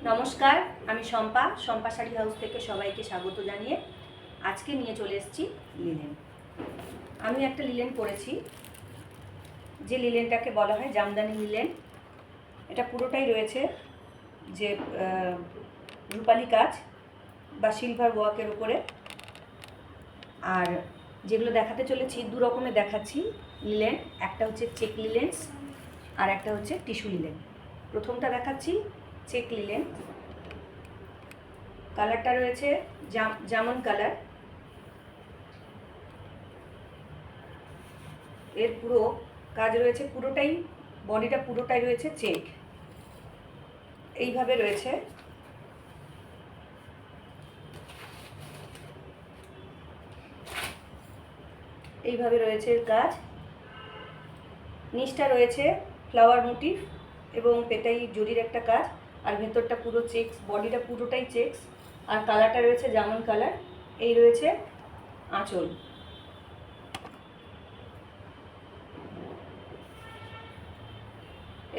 নমস্কার, আমি শম্পা। শম্পা শাড়ি হাউস থেকে সবাইকে স্বাগত জানিয়ে আজকে নিয়ে চলে এসেছি লিনেন। আমি একটা লিনেন পরেছি, যে লিনেনটাকে বলা হয় জামদানি লিনেন। এটা পুরোটাই রয়েছে যে রূপালি কাজ বা সিলভার ওয়ার্কের উপরে। আর যেগুলো দেখাতে চলেছি দু রকমের দেখাচ্ছি লিনেন। একটা হচ্ছে চেক লিনেন্স আর একটা হচ্ছে টিস্যু লিনেন। প্রথমটা দেখাচ্ছি চেক লিনেন। কালারটা রয়েছে জামন কালার। এর পুরো কাজ রয়েছে, পুরোটাই বডিটা পুরোটাই রয়েছে চেক। এইভাবে রয়েছে। এইভাবে রয়েছে এর কাজ। নিচটা রয়েছে ফ্লাওয়ার মোটিভ এবং পেটাই জরির একটা কাজ, আর ভেতরটা পুরো চেকস, বডিটা পুরোটাই চেকস। আর কালারটা রয়েছে জামন কালার। এই রয়েছে আঁচল।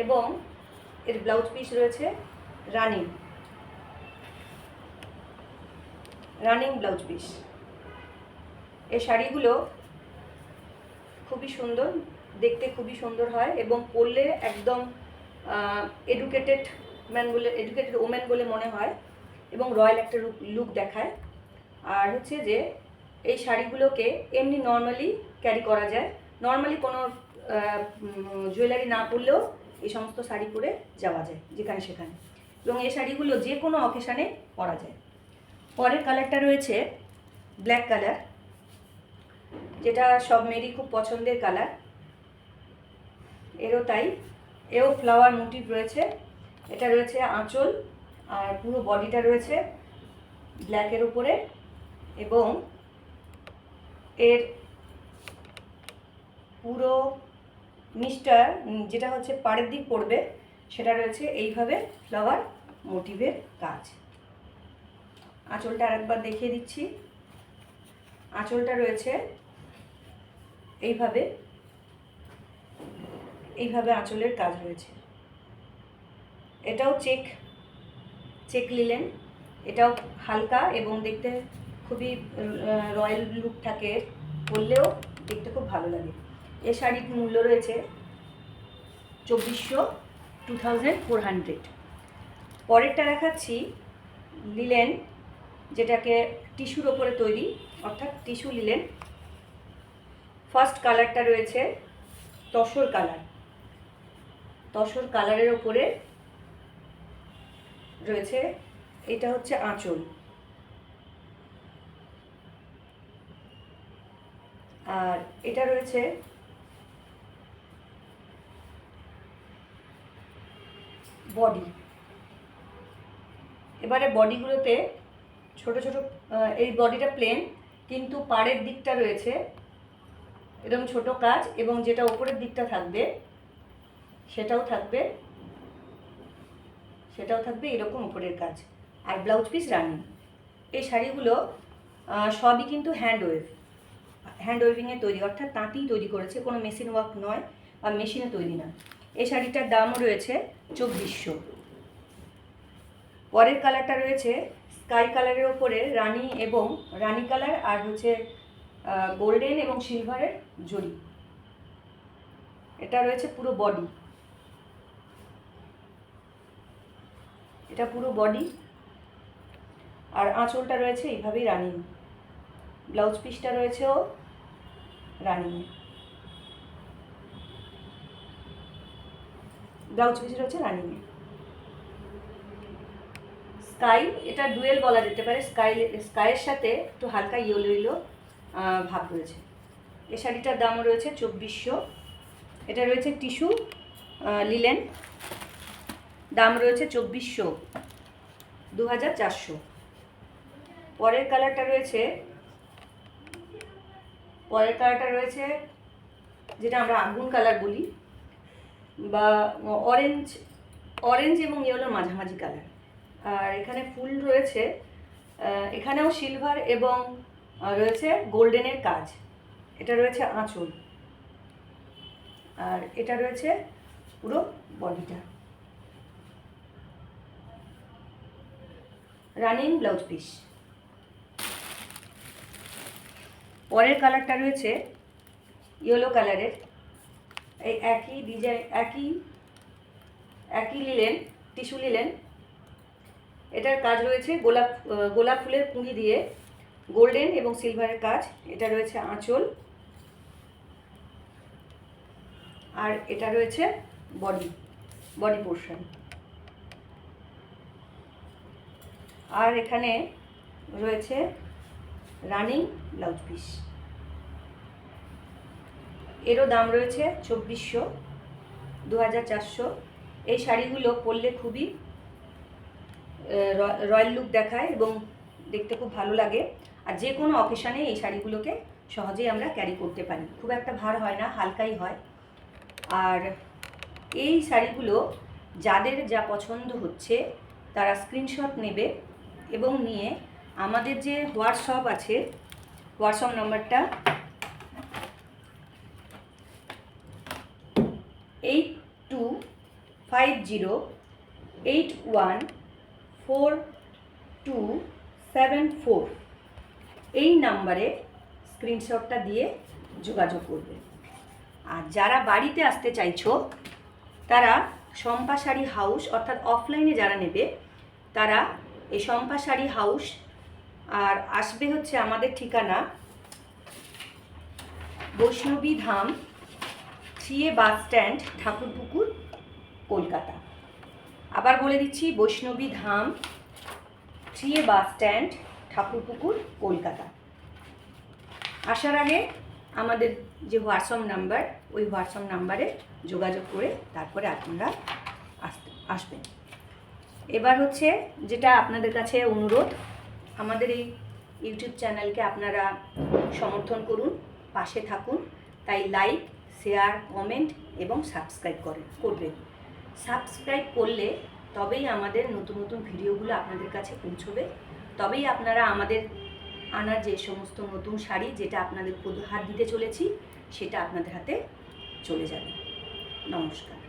এবং এর ব্লাউজ পিস রয়েছে রানিং ব্লাউজ পিস। এই শাড়িগুলো খুবই সুন্দর, দেখতে খুবই সুন্দর হয় এবং পরলে একদম এডুকেটেড ওমেন বলে মনে হয় এবং রয়্যাল একটা লুক দেখায়। আর হচ্ছে যে এই শাড়িগুলোকে এমনি নর্মালি ক্যারি করা যায়, নর্মালি কোনো জুয়েলারি না পরলেও এই সমস্ত শাড়ি পরে যাওয়া যায় যেখানে সেখানে, এবং এই শাড়িগুলো যে কোনো অকেশানে পরা যায়। পরের কালারটা রয়েছে ব্ল্যাক কালার, যেটা সব মেয়েরই খুব পছন্দের কালার। এরও তাই, এও ফ্লাওয়ার মোটিভ রয়েছে। এটা রয়েছে আঁচল, আর পুরো বডিটা রয়েছে ব্ল্যাকের উপরে। এবং এর পুরো নিচটা যেটা হচ্ছে পাড়ের দিক পড়বে, সেটা রয়েছে এইভাবে ফ্লাওয়ার মোটিভের কাজ। আঁচলটা আরেকবার দেখিয়ে দিচ্ছি। আঁচলটা রয়েছে এইভাবে আঁচলের কাজ রয়েছে। এটাও চেক লিনেন। এটাও হালকা এবং দেখতে খুবই রয়্যাল লুক থাকে, পরলেও দেখতে খুব ভালো লাগে। এই শাড়ির মূল্য রয়েছে 2400। পরেরটা দেখাচ্ছি লিনেন, যেটাকে টিস্যুর ওপরে তৈরি, অর্থাৎ টিস্যু লিনেন। ফার্স্ট কালারটা রয়েছে তসর কালারের ওপরে রয়েছে, এটা হচ্ছে আঁচল। আর এটা রয়েছে বডি। এবারে বডিগুলোতে ছোট ছোট, এই বডিটা প্লেন, কিন্তু পাড়ের দিকটা রয়েছে এরকম ছোট কাজ, এবং যেটা ওপরের দিকটা থাকবে সেটাও থাকবে এরকম উপরের কাজ। আর ব্লাউজ পিস রানিং। এই শাড়িগুলো সবই কিন্তু হ্যান্ড ওয়েভিংয়ে তৈরি, অর্থাৎ তাঁতিই তৈরি করেছে, কোনো মেশিন ওয়ার্ক নয় বা মেশিনে তৈরি না। এই শাড়িটার দামও রয়েছে 2400। পরের কালারটা রয়েছে স্কাই কালারের ওপরে রানি কালার, আর হচ্ছে গোল্ডেন এবং সিলভারের জরি। এটা রয়েছে পুরো বডি, এটা পুরো বডি। আর আঁচলটা রয়েছে এইভাবেই রানিং। ব্লাউজ পিসটা রয়েছেও রানিং। ব্লাউজ পিস রয়েছে রানিংয়ে। স্কাই, এটা ডুয়েল বলা যেতে পারে। স্কাইয়ের সাথে একটু হালকা ইয়েলো ভাব রয়েছে। এই শাড়িটার দামও রয়েছে 2400। এটা রয়েছে টিস্যু লিনেন, দাম রয়েছে 2400, 2400। পরের কালারটা রয়েছে যেটা আমরা আগুন কালার বলি, বা অরেঞ্জ এবং ইয়েলোর মাঝামাঝি কালার। আর এখানে ফুল রয়েছে, এখানেও সিলভার এবং রয়েছে গোল্ডেনের কাজ। এটা রয়েছে আঁচল, আর এটা রয়েছে পুরো বডিটা। Running blouse piece. পরের কালারটা রয়েছে ইয়েলো কালারের, এই একই ডিজাইন, একই লিলেন, টিস্যু লিলেন। এটার কাজ রয়েছে গোলাপ ফুলের কুঁড়ি দিয়ে গোল্ডেন এবং সিলভারের কাজ। এটা রয়েছে আঁচল, আর এটা রয়েছে বডি পোর্শন। আর এখানে রয়েছে রানিং ব্লাউজ পিস। এরও দাম রয়েছে 2400, 2400। এই শাড়িগুলো পরলে খুবই রয়্যাল লুক দেখায় এবং দেখতে খুব ভালো লাগে। আর যে কোনো অকেশানে এই শাড়িগুলোকে সহজেই আমরা ক্যারি করতে পারি, খুব একটা ভার হয় না, হালকাই হয়। আর এই শাড়িগুলো যাদের যা পছন্দ হচ্ছে তারা স্ক্রিনশট নেবে এবং নিয়ে আমাদের যে হোয়াটসঅ্যাপ আছে, হোয়াটসঅ্যাপ নাম্বারটা 8250814274 এই নাম্বারে স্ক্রিনশটটা দিয়ে যোগাযোগ করবে। আর যারা বাড়িতে আসতে চাইছো তারা শম্পা শাড়ি হাউস, অর্থাৎ অফলাইনে যারা নেবে তারা এই শম্পা শাড়ি হাউস, আর আসবে হচ্ছে আমাদের ঠিকানা বৈষ্ণবী ধাম, 3A bus stand, Thakurpukur, Kolkata. আবার বলে দিচ্ছি, বৈষ্ণবী ধাম, 3A bus stand, Thakurpukur, Kolkata. আসার আগে আমাদের যে হোয়াটসঅ্যাপ নাম্বার, ওই হোয়াটসঅ্যাপ নাম্বারে যোগাযোগ করে তারপরে আপনারা আসবেন। এবার হচ্ছে যেটা আপনাদের কাছে অনুরোধ, আমাদের এই ইউটিউব চ্যানেলকে আপনারা সমর্থন করুন, পাশে থাকুন। তাই লাইক, শেয়ার, কমেন্ট এবং সাবস্ক্রাইব করবেন। সাবস্ক্রাইব করলে তবেই আমাদের নতুন নতুন ভিডিওগুলো আপনাদের কাছে পৌঁছবে, তবেই আপনারা আমাদের আনা যে সমস্ত নতুন শাড়ি, যেটা আপনাদের হাত দিতে চলেছি, সেটা আপনাদের হাতে চলে যাবে। নমস্কার।